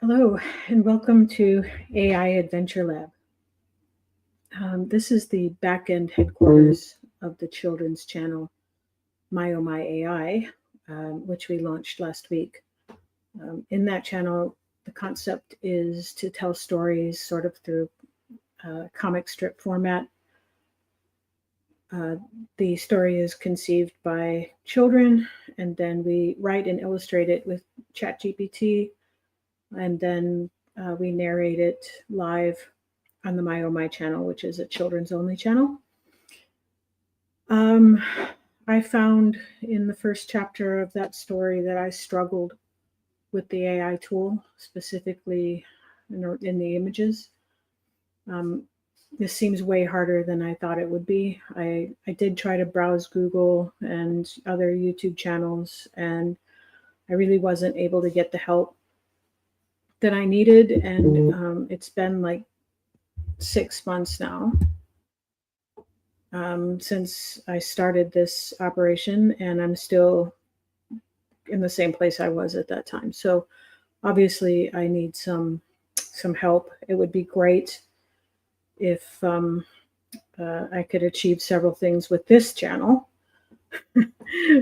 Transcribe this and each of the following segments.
Hello, and welcome to AIAdventureLab. This is the back-end headquarters of the children's channel, My Oh My AI, which we launched last week. In that channel, the concept is to tell stories sort of through comic strip format. The story is conceived by children, and then we write and illustrate it with Chat, and then we narrate it live on the My Oh My channel, which is a children's only channel. I found in the first chapter of that story that I struggled with the AI tool, specifically in the images. This seems way harder than I thought it would be. I did try to browse Google and other YouTube channels, and I really wasn't able to get the help that I needed. And it's been like 6 months now since I started this operation, and I'm still in the same place I was at that time. So obviously I need some help. It would be great if I could achieve several things with this channel,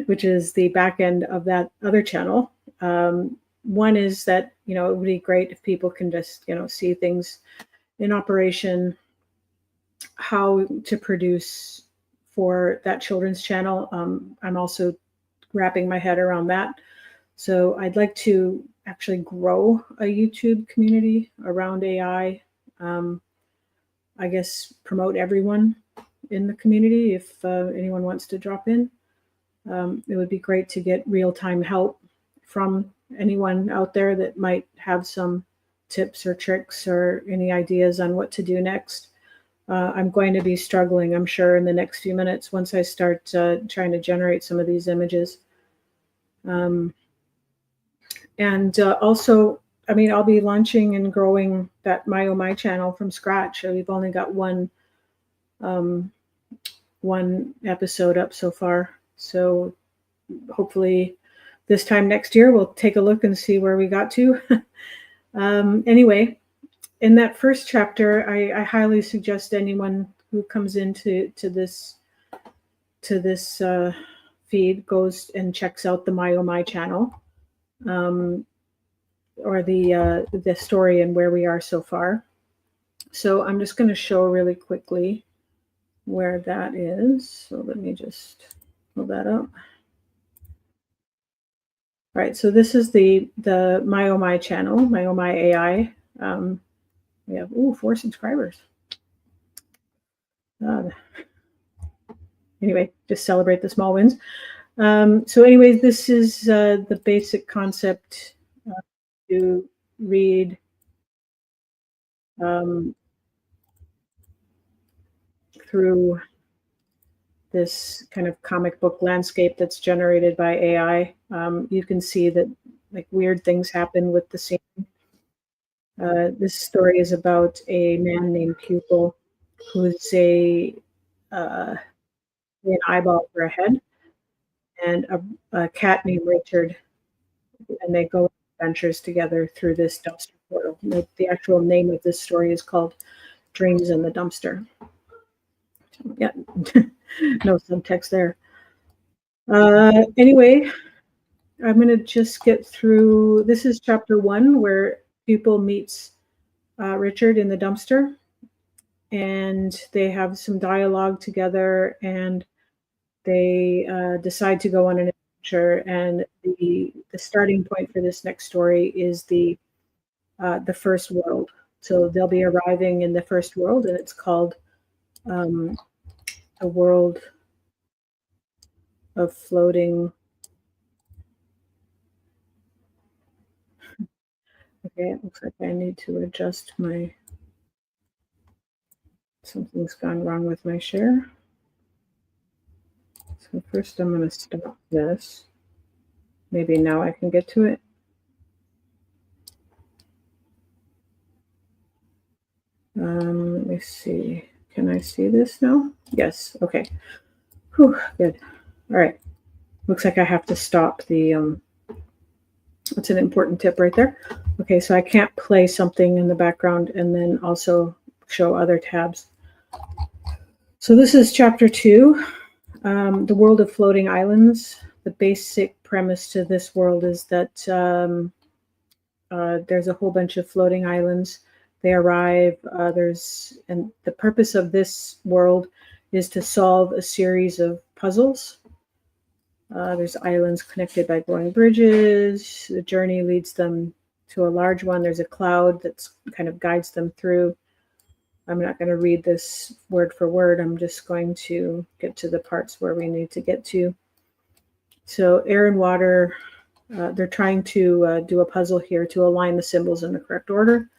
which is the back end of that other channel. One is that, it would be great if people can just, see things in operation, how to produce for that children's channel. I'm also wrapping my head around that. So I'd like to actually grow a YouTube community around AI. I guess promote everyone in the community if anyone wants to drop in. It would be great to get real-time help from anyone out there that might have some tips or tricks or any ideas on what to do next. I'm going to be struggling, I'm sure, in the next few minutes once I start trying to generate some of these images. Also, I'll be launching and growing that My Oh My channel from scratch. We've only got one episode up so far. So hopefully this time next year, we'll take a look and see where we got to. Anyway, in that first chapter, I highly suggest anyone who comes into this feed goes and checks out the My Oh My channel, or the story and where we are so far. So I'm just going to show really quickly where that is. So let me just pull that up. All right, so this is the My Oh My channel, My Oh My AI. We have 4 subscribers. Anyway, just celebrate the small wins. So anyways, this is the basic concept to read through this kind of comic book landscape that's generated by AI. You can see that like weird things happen with the scene. This story is about a man named Pupil who's an eyeball for a head, and a cat named Richard, and they go on adventures together through this dumpster portal. The actual name of this story is called Dreams in the Dumpster. Yeah, no subtext there. Anyway, I'm going to just get through. This is chapter 1, where Pupil meets Richard in the dumpster, and they have some dialogue together, and they decide to go on an adventure. And the starting point for this next story is the first world. So they'll be arriving in the first world, and it's called the world of floating. Okay, it looks like I need to adjust my. Something's gone wrong with my share. So first I'm going to stop this. Maybe now I can get to it. Let me see. Can I see this now? Yes. Okay. Whew, good. All right. Looks like I have to stop the. That's an important tip right there. Okay, so I can't play something in the background and then also show other tabs. So this is chapter 2, the world of floating islands. The basic premise to this world is that there's a whole bunch of floating islands. They arrive. And the purpose of this world is to solve a series of puzzles. There's islands connected by glowing bridges. The journey leads them to a large one. There's a cloud that kind of guides them through. I'm not going to read this word for word. I'm just going to get to the parts where we need to get to. So air and water, they're trying to do a puzzle here to align the symbols in the correct order.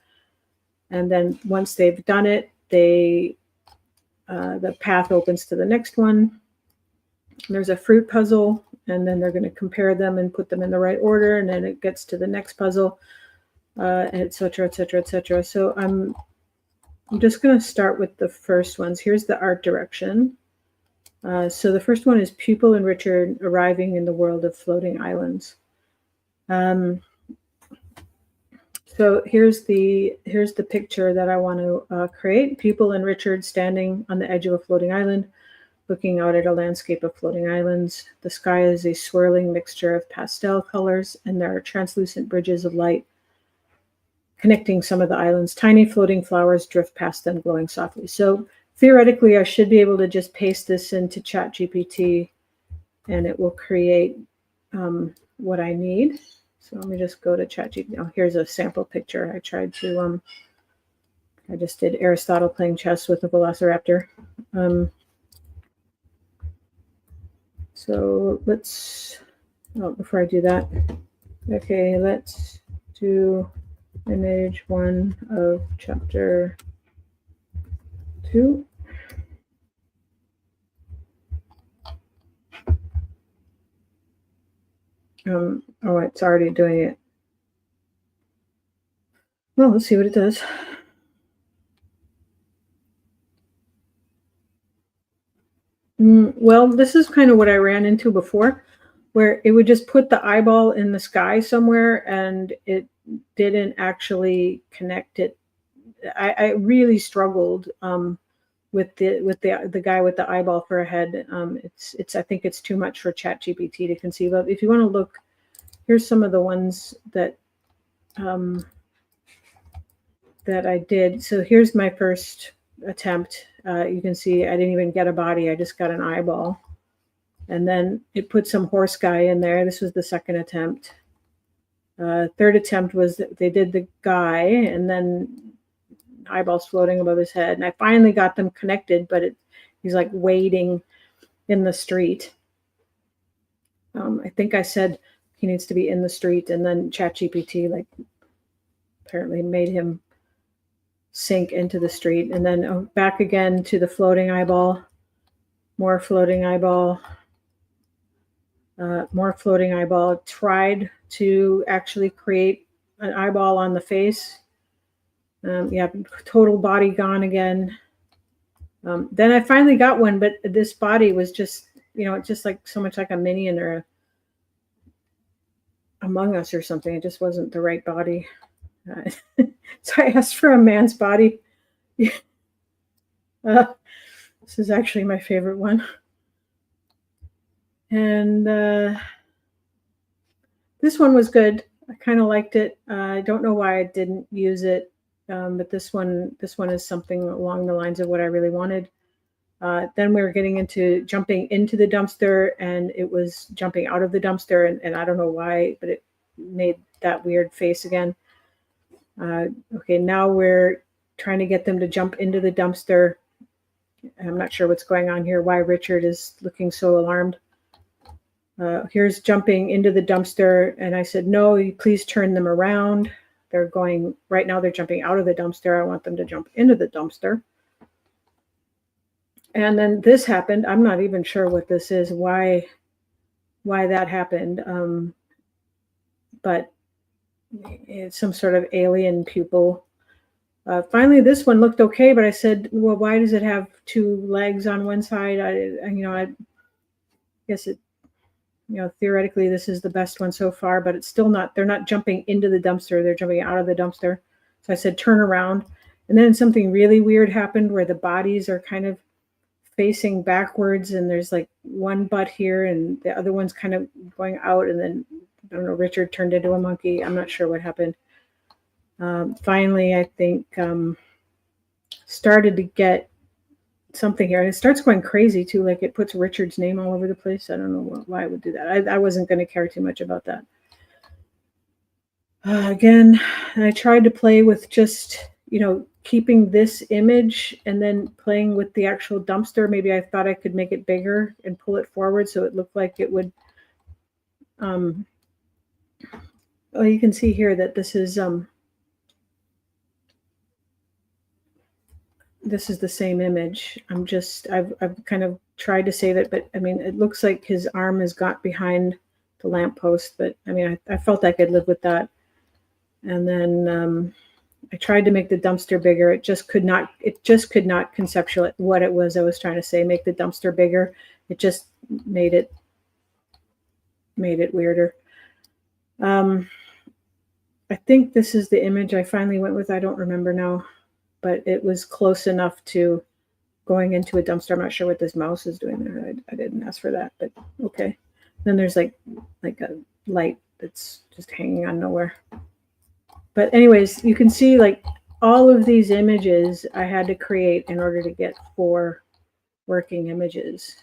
And then once they've done it, the path opens to the next one. There's a fruit puzzle, and then they're going to compare them and put them in the right order, and then it gets to the next puzzle, et cetera, et cetera, et cetera. So I'm just going to start with the first ones. Here's the art direction. So the first one is Pupil and Richard arriving in the world of floating islands. So here's the picture that I want to create. Pupil and Richard standing on the edge of a floating island, looking out at a landscape of floating islands. The sky is a swirling mixture of pastel colors, and there are translucent bridges of light connecting some of the islands. Tiny floating flowers drift past them, glowing softly. So theoretically, I should be able to just paste this into ChatGPT, and it will create what I need. So let me just go to ChatGPT. Oh, here's a sample picture. I tried to, I just did Aristotle playing chess with a velociraptor. So let's, before I do that, okay, let's do image 1 of chapter 2. Oh, it's already doing it. Well, let's see what it does. Well, this is kind of what I ran into before, where it would just put the eyeball in the sky somewhere and it didn't actually connect it. I really struggled with the guy with the eyeball for a head. I think it's too much for ChatGPT to conceive of. If you want to look, here's some of the ones that that I did. So here's my first attempt. You can see I didn't even get a body. I just got an eyeball. And then it put some horse guy in there. This was the second attempt. Third attempt was that they did the guy and then eyeballs floating above his head. And I finally got them connected, but he's like wading in the street. I think I said he needs to be in the street, and then ChatGPT apparently made him sink into the street. And then back again to the floating eyeball, more floating eyeball, more floating eyeball. Tried to actually create an eyeball on the face. Total body gone again. Then I finally got one, but this body was just, just like so much like a Minion or Among Us or something. It just wasn't the right body. So I asked for a man's body. This is actually my favorite one. And this one was good. I kind of liked it. I don't know why I didn't use it, but this one is something along the lines of what I really wanted. Then we were getting into jumping into the dumpster, and it was jumping out of the dumpster, and I don't know why, but it made that weird face again. Okay, now we're trying to get them to jump into the dumpster. I'm not sure what's going on here, why Richard is looking so alarmed. Here's jumping into the dumpster, and I said, no, please turn them around. Right now they're jumping out of the dumpster. I want them to jump into the dumpster. And then this happened. I'm not even sure what this is, why that happened. But it's some sort of alien pupil. Finally, this one looked okay, but I said, well, why does it have 2 legs on one side? I guess it theoretically this is the best one so far, but it's still not, they're not jumping into the dumpster, they're jumping out of the dumpster. So I said, turn around. And then something really weird happened where the bodies are kind of facing backwards, and there's like one butt here and the other one's kind of going out, and then I don't know, Richard turned into a monkey. I'm not sure what happened. Finally, I think started to get something here, and it starts going crazy too. Like it puts Richard's name all over the place. I don't know why it would do that. I wasn't going to care too much about that. Again, I tried to play with just keeping this image and then playing with the actual dumpster. Maybe I thought I could make it bigger and pull it forward so it looked like it would. Well, you can see here that this is the same image. I've kind of tried to save it, but I mean, it looks like his arm has got behind the lamppost, but I mean, I felt I could live with that. And then I tried to make the dumpster bigger. It just could not conceptualize what it was I was trying to say. Make the dumpster bigger. It just made it weirder. I think this is the image I finally went with. I don't remember now, but it was close enough to going into a dumpster. I'm not sure what this mouse is doing there. I didn't ask for that, but okay. Then there's like a light that's just hanging on nowhere. But anyways, you can see like all of these images I had to create in order to get 4 working images.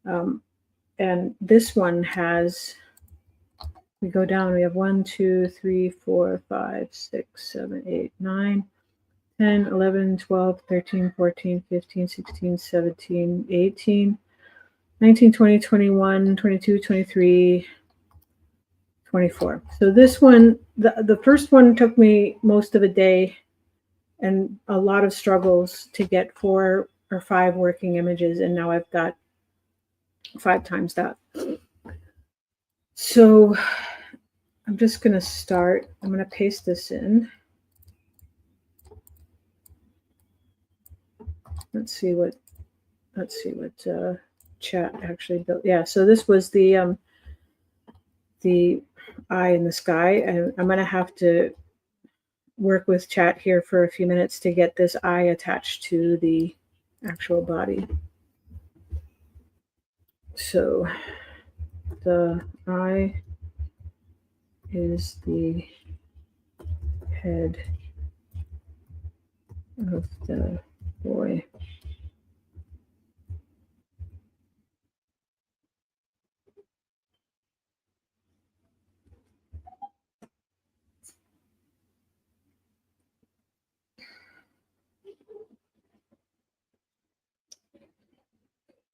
And this one has, we go down, we have 1, 2, 3, 4, 5, 6, 7, 8, 9, 10, 11, 12, 13, 14, 15, 16, 17, 18, 19, 20, 21, 22, 23, 24. So this one, the first one took me most of a day and a lot of struggles to get 4 or 5 working images, and now I've got 5 times that. So I'm just going to start. I'm going to paste this in. Let's see what Chat actually built. Yeah, so this was the eye in the sky, and I'm going to have to work with Chat here for a few minutes to get this eye attached to the actual body. So the eye is the head of the boy.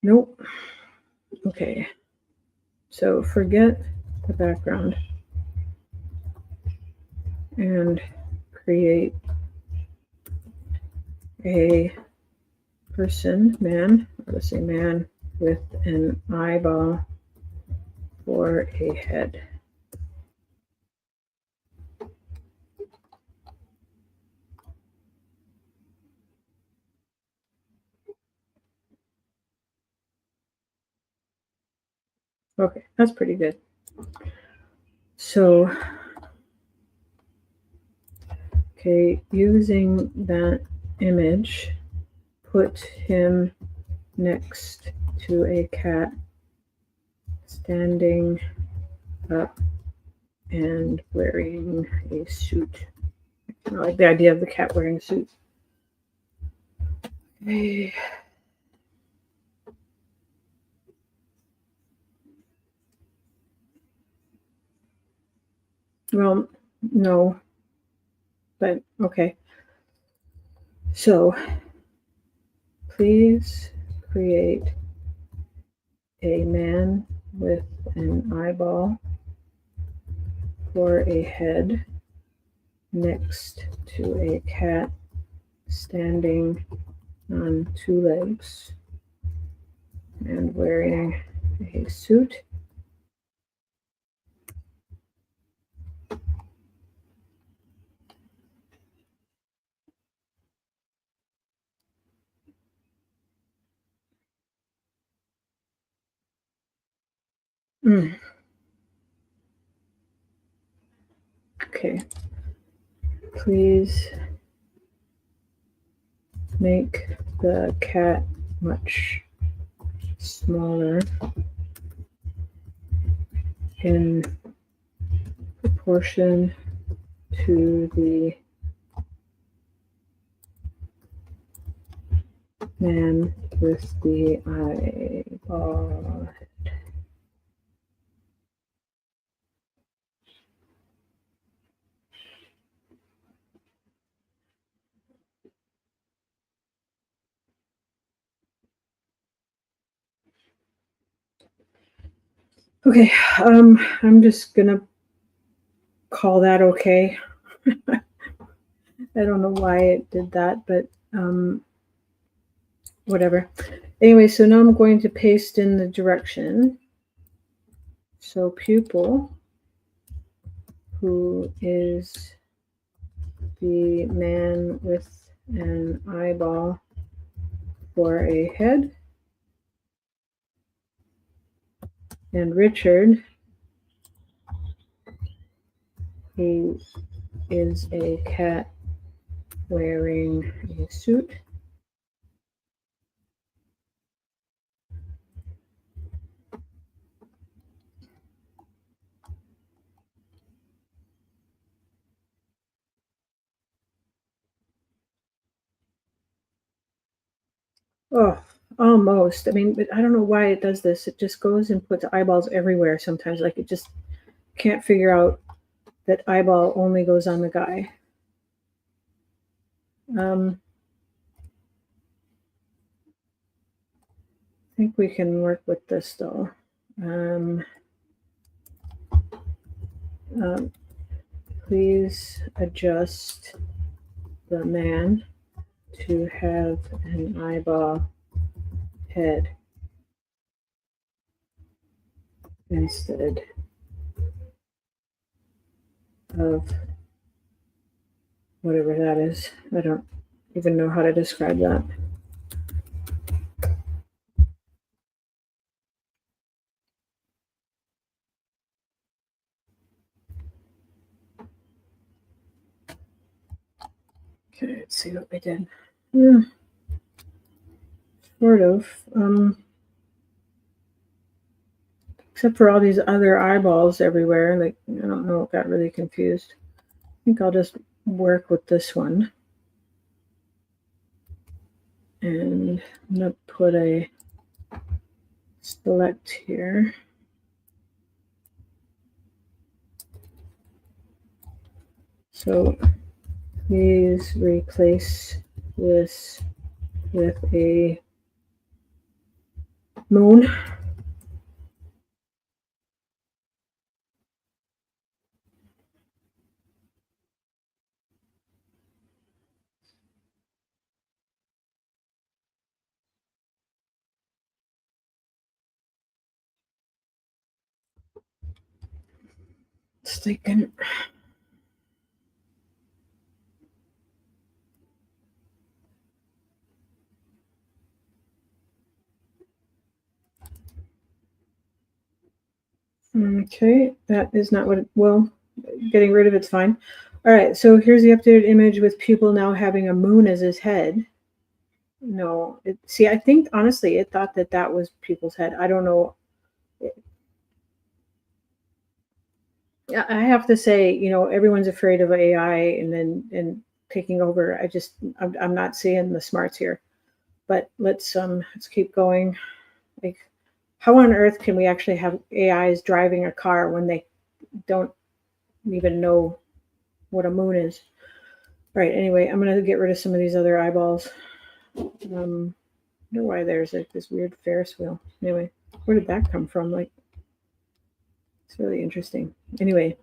Nope. Okay. So forget the background and create a person, man, let's say man with an eyeball for a head. Okay, that's pretty good. So, okay, using that image, put him next to a cat standing up and wearing a suit. I like the idea of the cat wearing a suit. Okay. Well, no, but okay. So please create a man with an eyeball for a head next to a cat standing on 2 legs and wearing a suit. Okay. Please make the cat much smaller in proportion to the man with the eyeball. Okay, I'm just gonna call that okay. I don't know why it did that, but whatever. Anyway, so now I'm going to paste in the direction. So pupil, who is the man with an eyeball for a head, and Richard, he is a cat wearing a suit. Oh, almost. I mean, but I don't know why it does this. It just goes and puts eyeballs everywhere sometimes. Like it just can't figure out that eyeball only goes on the guy. I think we can work with this though. Please adjust the man to have an eyeball head instead of whatever that is. I don't even know how to describe that. Okay, let's see what we did. Yeah, sort of. Except for all these other eyeballs everywhere. Like, I don't know, got really confused. I think I'll just work with this one. And I'm going to put a select here. So please replace this with a moon. Sticking. Okay, that is not what it, well, getting rid of it's fine. All right, so here's the updated image with pupil now having a moon as his head. No, see, I think honestly it thought that that was pupil's head. I don't know. I have to say, you know, everyone's afraid of AI and taking over. I'm not seeing the smarts here. But let's keep going. Like, how on earth can we actually have AIs driving a car when they don't even know what a moon is? All right, anyway, I'm gonna get rid of some of these other eyeballs. I wonder why there's like this weird Ferris wheel. Anyway, where did that come from? Like, it's really interesting. Anyway,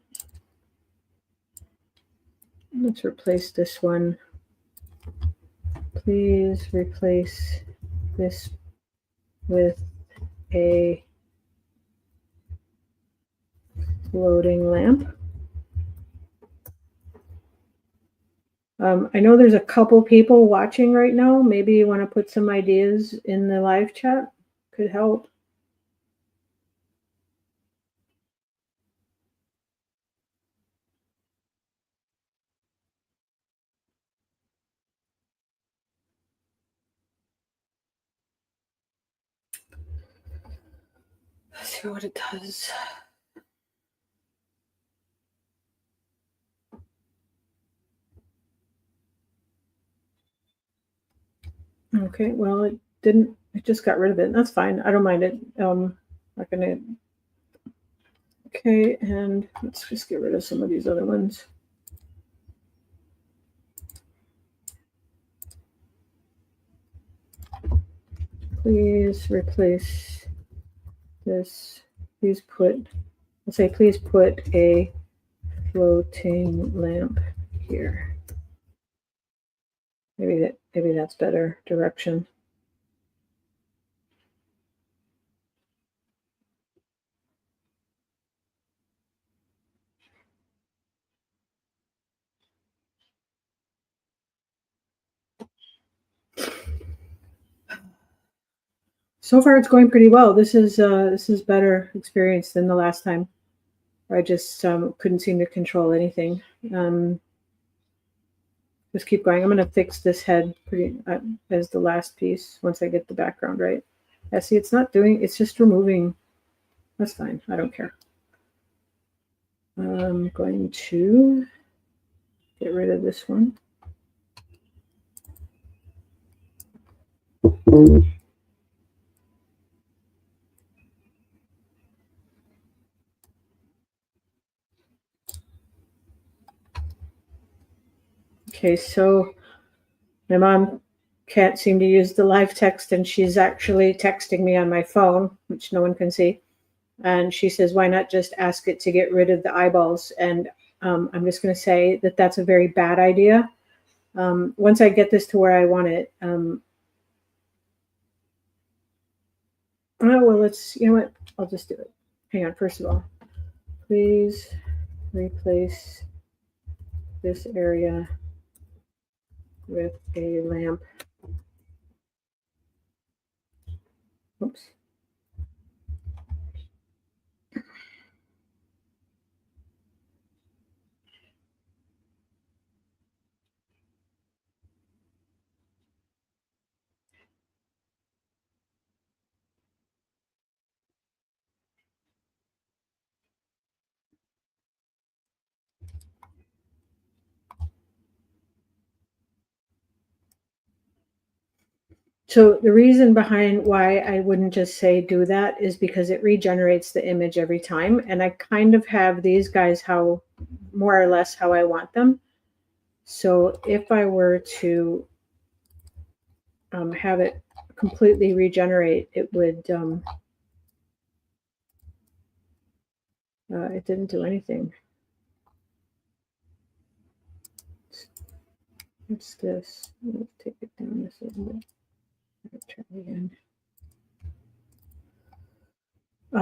let's replace this one. Please replace this with a floating lamp. I know there's a couple people watching right now. Maybe you want to put some ideas in the live chat. Could help. Let's see what it does. Okay, well, it didn't, it just got rid of it. That's fine. I don't mind it. Not gonna, okay, and let's just get rid of some of these other ones. Please replace this. Please put, I'll say, please put a floating lamp here. Maybe that's better direction. So far, it's going pretty well. This is better experience than the last time. I just couldn't seem to control anything. Just keep going. I'm going to fix this head pretty as the last piece once I get the background right. Yeah, see, it's not doing. It's just removing. That's fine. I don't care. I'm going to get rid of this one. Okay, so my mom can't seem to use the live text, and she's actually texting me on my phone, which no one can see. And she says, why not just ask it to get rid of the eyeballs? And I'm just going to say that that's a very bad idea. Once I get this to where I want it, oh, well, you know what? I'll just do it. Hang on. First of all, please replace this area with a lamp. Oops. So the reason behind why I wouldn't just say do that is because it regenerates the image every time. And I kind of have these guys how more or less how I want them. So if I were to have it completely regenerate, it would, it didn't do anything. What's this? Let's take it down this a little bit. Try it again.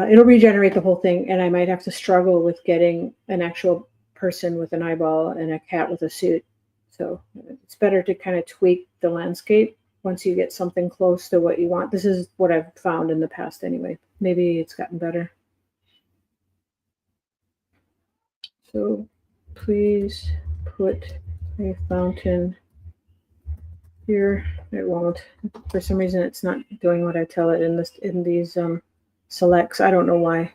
It'll regenerate the whole thing, and I might have to struggle with getting an actual person with an eyeball and a cat with a suit. So it's better to kind of tweak the landscape once you get something close to what you want. This is what I've found in the past anyway. Maybe it's gotten better. So please put a fountain here. It won't. For some reason, it's not doing what I tell it in these selects. I don't know why.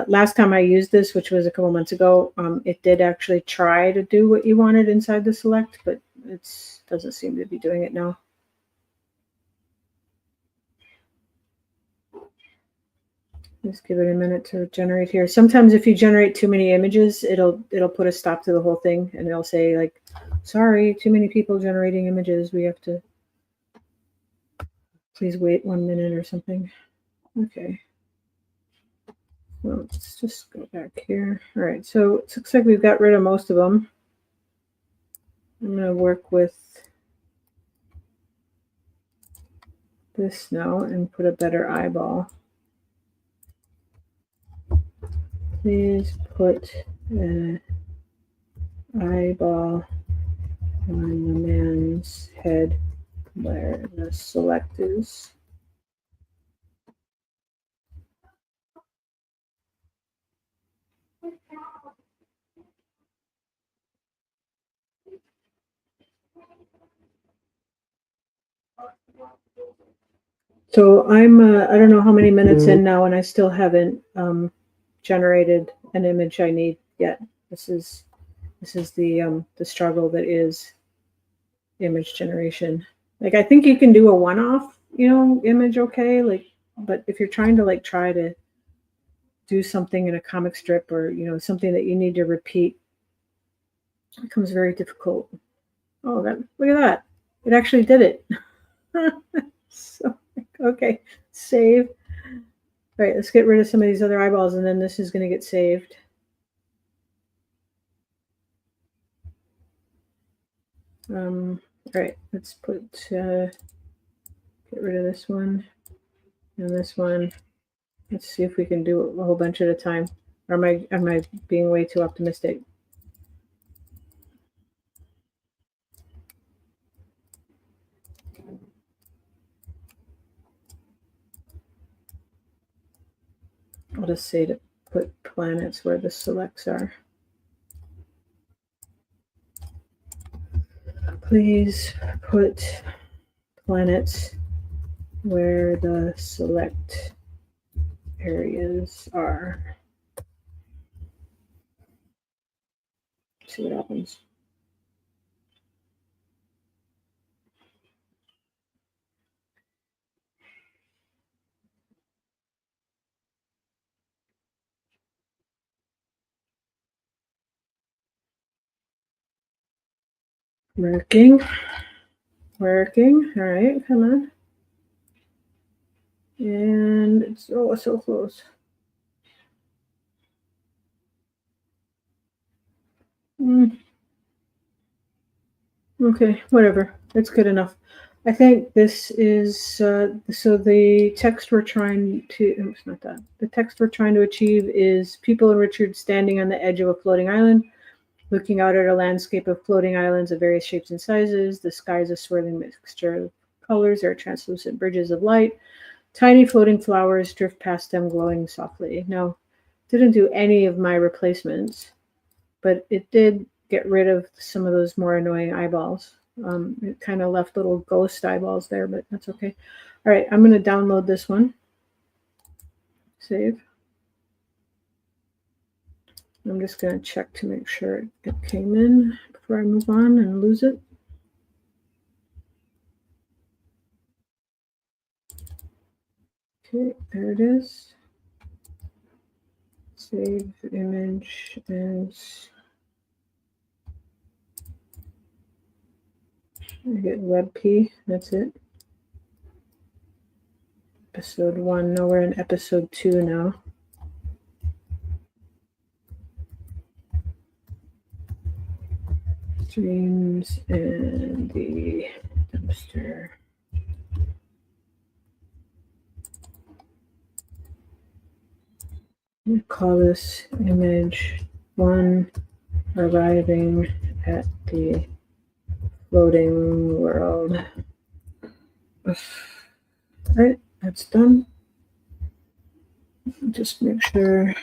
Last time I used this, which was a couple months ago, it did actually try to do what you wanted inside the select, but it doesn't seem to be doing it now. Just give it a minute to generate here. Sometimes if you generate too many images, it'll put a stop to the whole thing, and it'll say like, sorry, too many people generating images. We have to please wait 1 minute or something. Okay. Well, let's just go back here. All right, so it looks like we've got rid of most of them. I'm going to work with this now and put a better eyeball. Please put an eyeball on the man's head where the select is. So I'm, I don't know how many minutes in now, and I still haven't generated an image I need yet. This is the struggle that is image generation. Like, I think you can do a one-off, image, okay, like, but if you're trying to try to do something in a comic strip, or something that you need to repeat, it becomes very difficult. Oh, look at that. It actually did it. So, okay, save. All right, let's get rid of some of these other eyeballs, and then this is going to get saved. All right, let's get rid of this one and this one. Let's see if we can do a whole bunch at a time. Or am I being way too optimistic? I'll just say to put planets where the selects are. Please put planets where the select areas are. See what happens. Working. All right, come on. And it's so close. Okay, whatever. It's good enough. I think this is so the text we're trying to. It's not that. The text we're trying to achieve is people and Richard standing on the edge of a floating island, looking out at a landscape of floating islands of various shapes and sizes. The sky is a swirling mixture of colors. There are translucent bridges of light. Tiny floating flowers drift past them, glowing softly. Now, didn't do any of my replacements, but it did get rid of some of those more annoying eyeballs. It kind of left little ghost eyeballs there, but that's okay. All right, I'm going to download this one. Save. I'm just going to check to make sure it came in before I move on and lose it. Okay, there it is. Save image as. I get WebP. That's it. Episode 1. No, we're in episode 2 now. Dreams and the dumpster. We call this image 1, arriving at the floating world. All right, that's done. Just make sure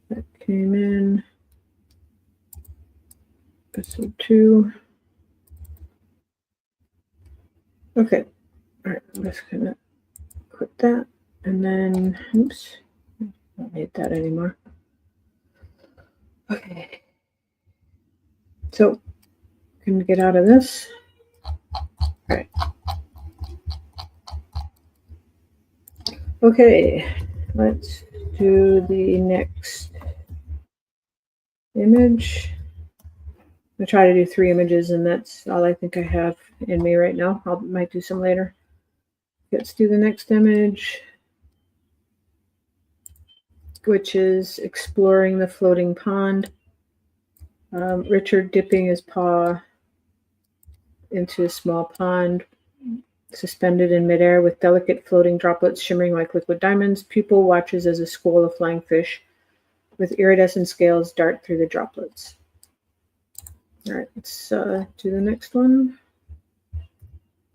that came in. Episode 2. Okay. All right, I'm just gonna quit that, and then oops, don't need that anymore. Okay. So, can we get out of this? All right. Okay, let's do the next image. I try to do 3 images, and that's all I think I have in me right now. I might do some later. Let's do the next image, which is exploring the floating pond. Richard dipping his paw into a small pond, suspended in midair with delicate floating droplets shimmering like liquid diamonds. Pupil watches as a school of flying fish with iridescent scales dart through the droplets. All right, let's do the next one.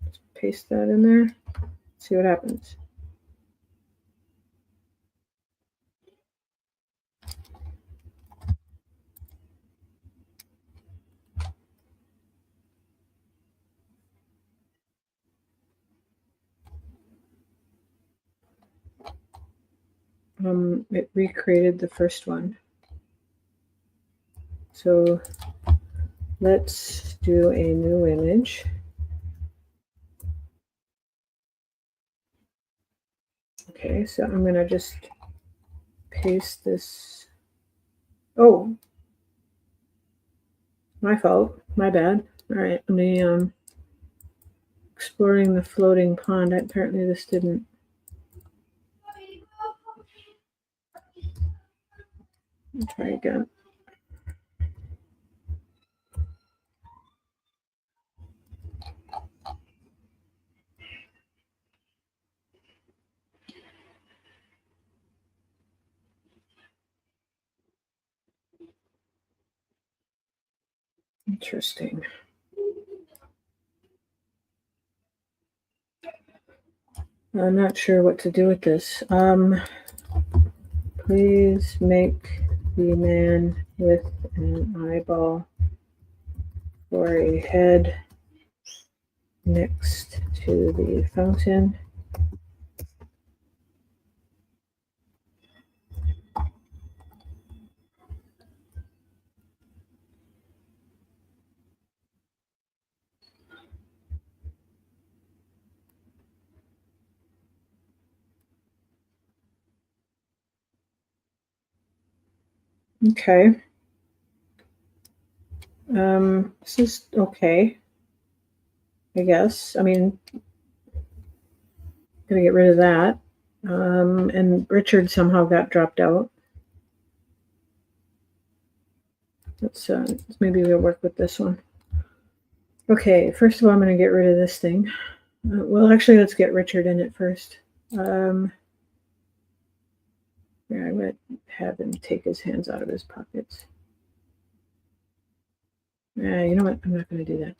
Let's paste that in there. See what happens. it recreated the first one. So let's do a new image. Okay, so I'm going to just paste this. Oh, my fault. My bad. All right, let me exploring the floating pond. Apparently this didn't. Let's try again. Interesting. I'm not sure what to do with this. Please make the man with an eyeball for a head next to the fountain. Okay. This is okay, I guess. I mean, I'm gonna get rid of that. And Richard somehow got dropped out. Let's maybe we'll work with this one. Okay, first of all, I'm gonna get rid of this thing. Well, actually, let's get Richard in it first. Yeah, I'm gonna have him take his hands out of his pockets. You know what? I'm not gonna do that.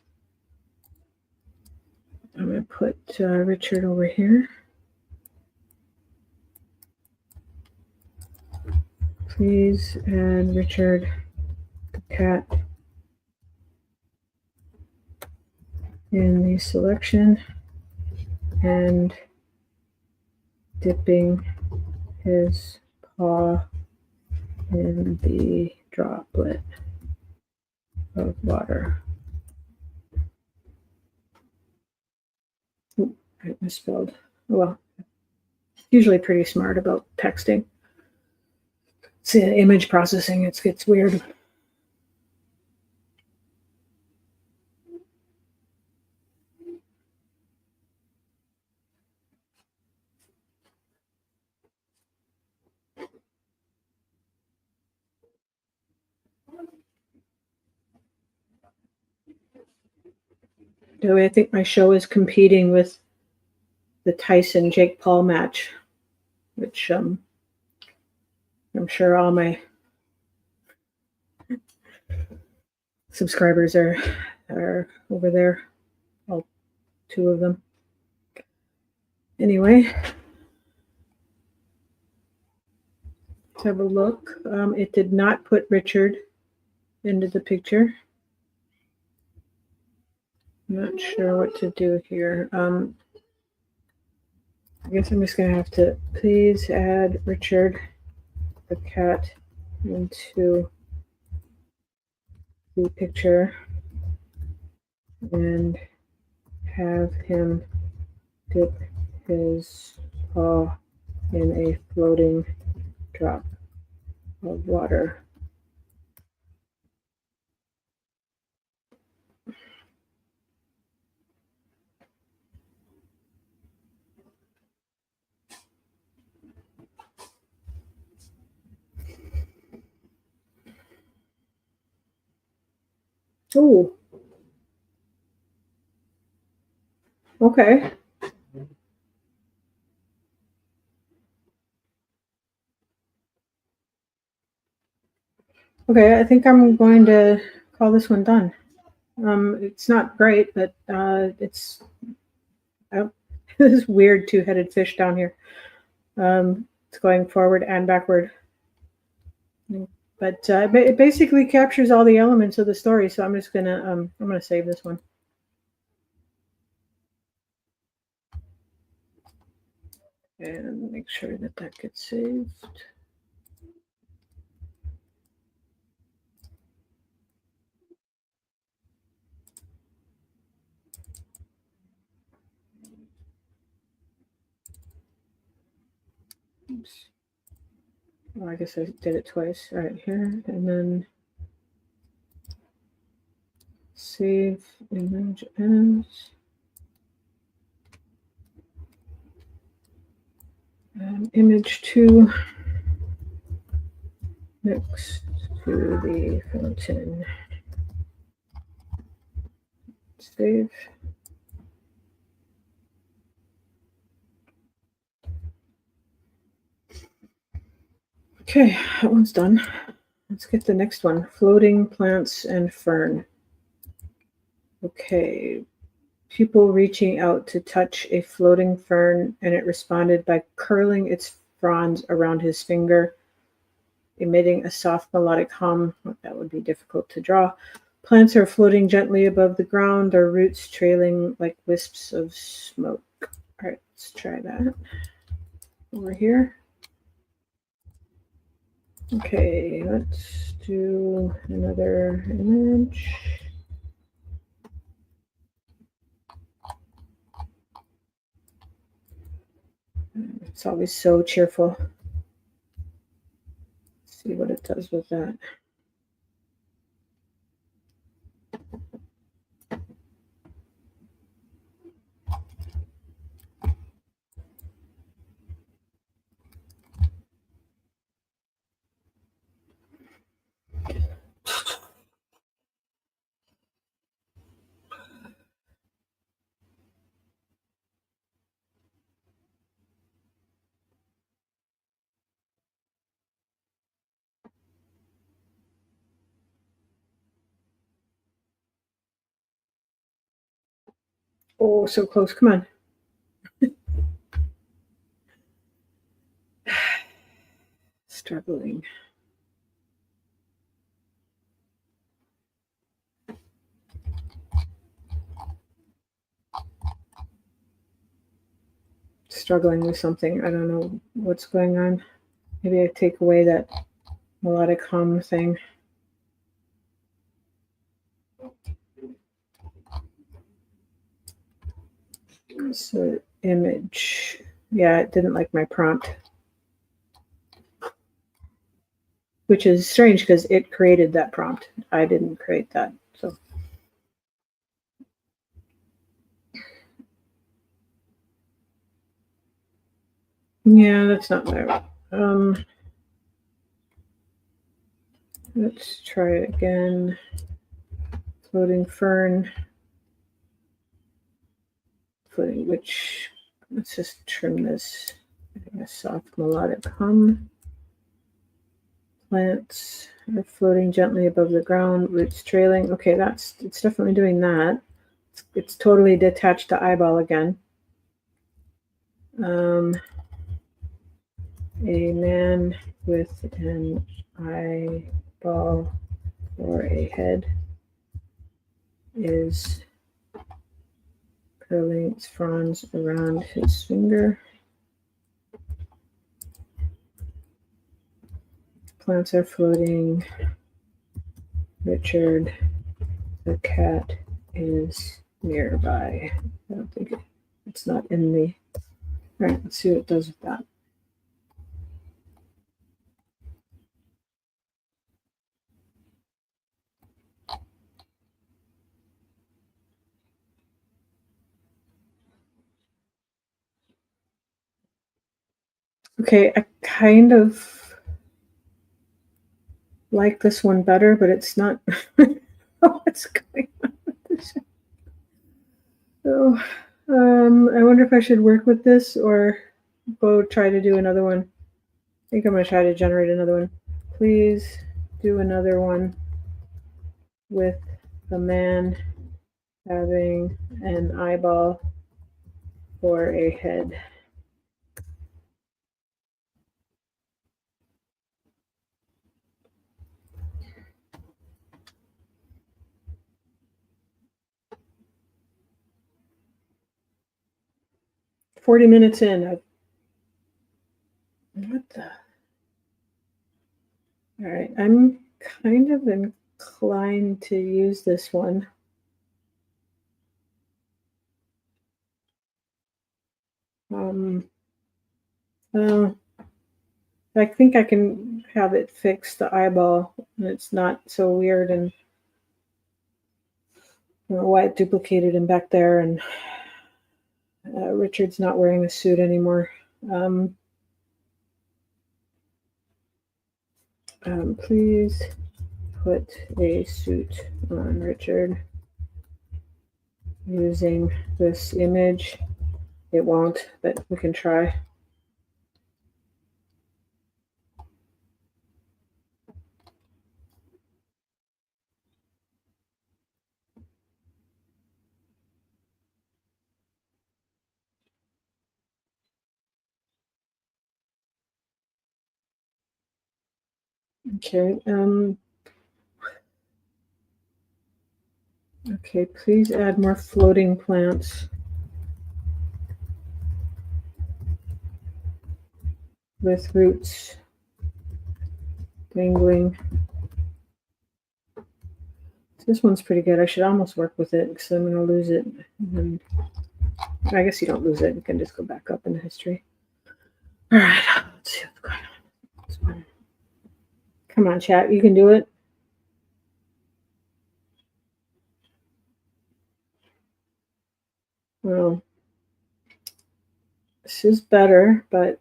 I'm gonna put Richard over here. Please add Richard the cat in the selection and dipping his paw in the droplet of water. Ooh, I misspelled. Oh, well, usually pretty smart about texting. It's image processing. It gets weird. I think my show is competing with the Tyson Jake Paul match, which I'm sure all my subscribers are over there, all 2 of them. Anyway, let's have a look. It did not put Richard into the picture. I'm not sure what to do here. I guess I'm just gonna have to please add Richard the cat into the picture and have him dip his paw in a floating drop of water. Oh, okay. Okay, I think I'm going to call this one done. It's not great, but it's this weird 2-headed fish down here. It's going forward and backward, but it basically captures all the elements of the story. So I'm just gonna I'm gonna save this one. And make sure that that gets saved. Oops. Well, I guess I did it twice. All right, here, and then save image as. Image 2 next to the fountain. Save. Okay, that one's done. Let's get the next one. Floating plants and fern. Okay. People reaching out to touch a floating fern, and it responded by curling its fronds around his finger, emitting a soft melodic hum. That would be difficult to draw. Plants are floating gently above the ground, their roots trailing like wisps of smoke. All right, let's try that. Over here. Okay, let's do another image. It's always so cheerful. Let's see what it does with that. Oh, so close. Come on. Struggling. Struggling with something. I don't know what's going on. Maybe I take away that melodic hum thing. So image. Yeah, it didn't like my prompt. Which is strange because it created that prompt. I didn't create that. So yeah, that's not my let's try it again. Floating fern. Floating, which let's just trim this. A soft melodic hum. Plants are floating gently above the ground, roots trailing. Okay, it's definitely doing that. It's totally detached to eyeball again. A man with an eyeball or a head is curling its fronds around his finger. Plants are floating. Richard, the cat, is nearby. I don't think it's not in the. All right, let's see what it does with that. Okay, I kind of like this one better, but it's not. What's going on with this? So, I wonder if I should work with this or go try to do another one. I think I'm going to try to generate another one. Please do another one with the man having an eyeball or a head. "40 minutes in, I'm kind of inclined to use this one. Um, uh, I think I can have it fix the eyeball, and it's not so weird and white duplicated and back there, and Richard's not wearing a suit anymore. Um, please put a suit on Richard using this image. It won't, but we can try. Okay. Okay, please add more floating plants with roots dangling. This one's pretty good. I should almost work with it because I'm going to lose it. And I guess you don't lose it. You can just go back up in the history. All right. Let's see what's going on. This one. Come on, chat. You can do it. Well, this is better, but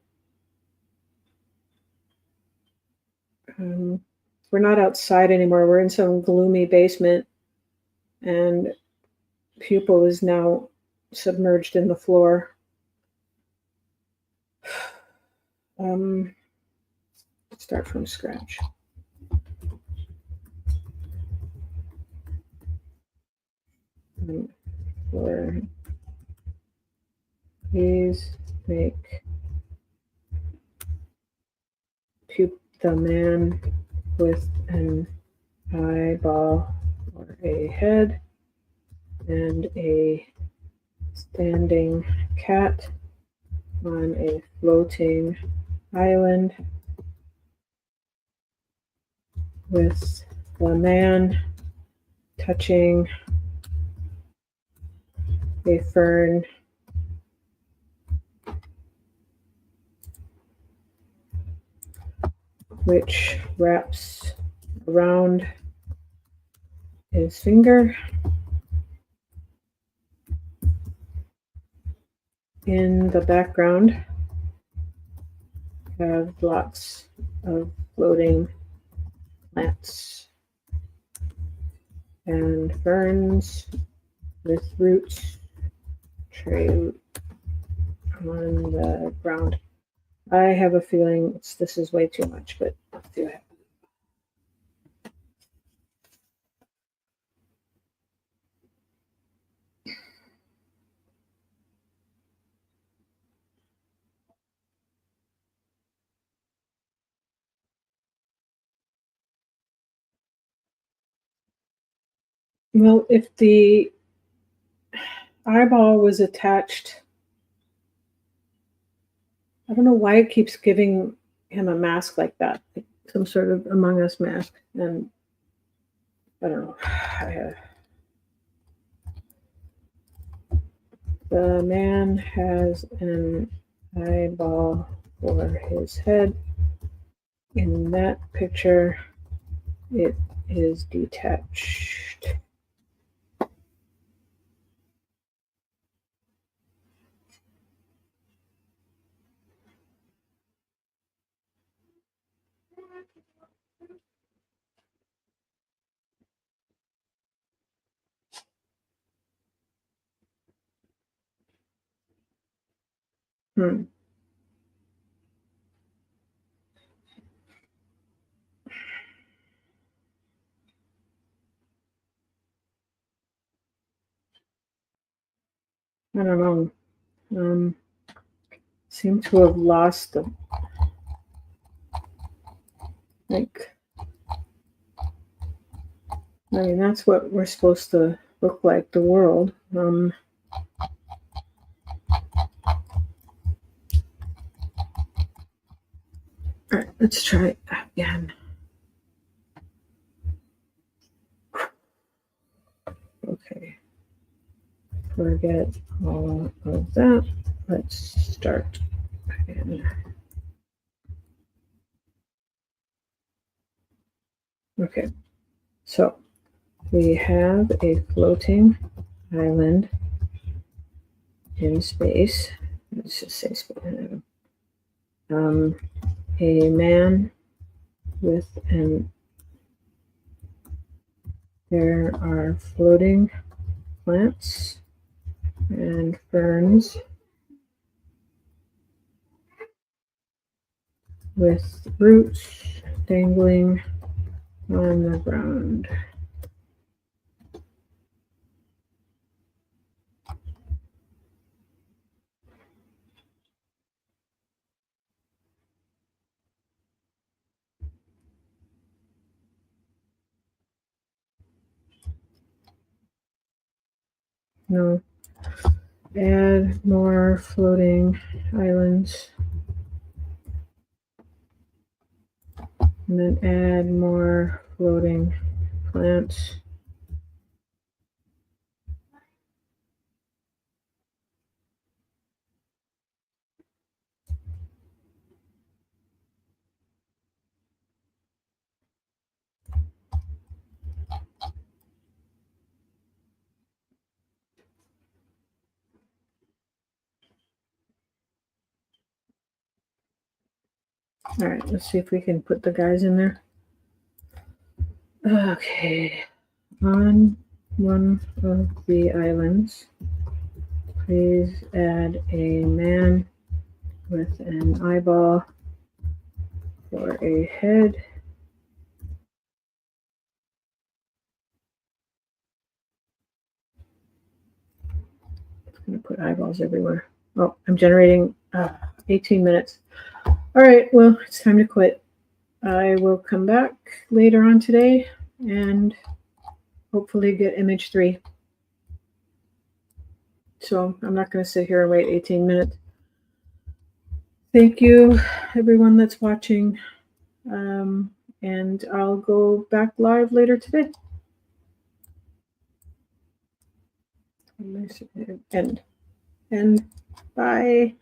we're not outside anymore. We're in some gloomy basement, and Pupil is now submerged in the floor. Start from scratch. Floor. Please make the man with an eyeball or a head and a standing cat on a floating island with the man touching a fern which wraps around his finger. In the background, have lots of floating plants and ferns with roots on the ground. I have a feeling this is way too much, but let's see what happens. Well, if the eyeball was attached, I don't know why it keeps giving him a mask like that, like some sort of Among Us mask, and I don't know. The man has an eyeball for his head. In that picture, it is detached. I don't know. Seem to have lost the like. I mean, that's what we're supposed to look like, the world. All right, let's try it again. forget all of that. Let's start again. Okay, so we have a floating island in space. Let's just say space. A man with there are floating plants and ferns with roots dangling on the ground. No. Add more floating islands. And then add more floating plants. All right, let's see if we can put the guys in there. Okay, on one of the islands, please add a man with an eyeball for a head. I'm going to put eyeballs everywhere. Oh, I'm generating 18 minutes. All right, well, it's time to quit. I will come back later on today and hopefully get image 3. So I'm not going to sit here and wait 18 minutes. Thank you, everyone that's watching. And I'll go back live later today. End. Bye.